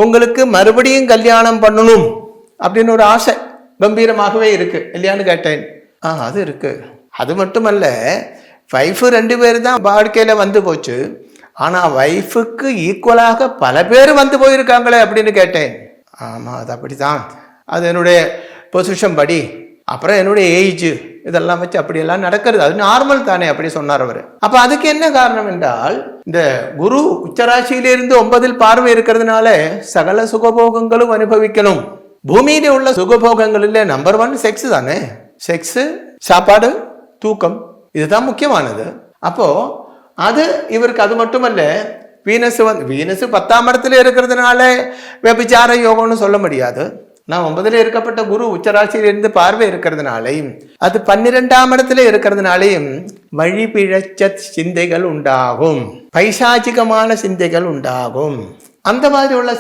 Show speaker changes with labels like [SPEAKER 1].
[SPEAKER 1] உங்களுக்கு மறுபடியும் கல்யாணம் பண்ணணும் அப்படின்னு ஒரு ஆசை கம்பீரமாகவே இருக்கு இல்லையான்னு கேட்டேன். அது இருக்கு. அது மட்டுமல்ல, வைஃபு 2 பேர் தான் வாழ்க்கையில வந்து போச்சு. ஆனா வைஃபுக்கு ஈக்குவலாக பல பேர் வந்து போயிருக்காங்களே அப்படின்னு கேட்டேன். ஆமா, அது அப்படிதான். அது என்னுடைய பொசிஷன் படி, அப்புறம் என்னுடைய ஏஜ், இதெல்லாம் வச்சு அப்படியெல்லாம் நடக்கிறது. அது நார்மல் தானே அப்படி சொன்னார் அவர். அப்ப அதுக்கு என்ன காரணம் என்றால், இந்த குரு உச்சராசியிலிருந்து 9ல் பார்வை இருக்கிறதுனால சகல சுகபோகங்களும் அனுபவிக்கணும். பூமியில உள்ள சுகபோகங்களில் நம்பர் 1 செக்ஸ் தானே. செக்ஸ், சாப்பாடு, தூக்கம், இதுதான் முக்கியமானது. அப்போ அது இவருக்கு அது மட்டுமல்ல, வீனஸ் 10ஆம் இடத்துல இருக்கிறதுனால வெபிச்சார யோகம்னு சொல்ல முடியாது. நான் 9ல் இருக்கப்பட்ட குரு உச்சராசியிலிருந்து பார்வை இருக்கிறதுனாலையும், அது 12ஆம் இடத்துல இருக்கிறதுனாலையும் வழி பிழைச்ச சிந்தைகள் உண்டாகும், பைசாச்சிகமான சிந்தைகள் உண்டாகும். அந்த மாதிரி உள்ள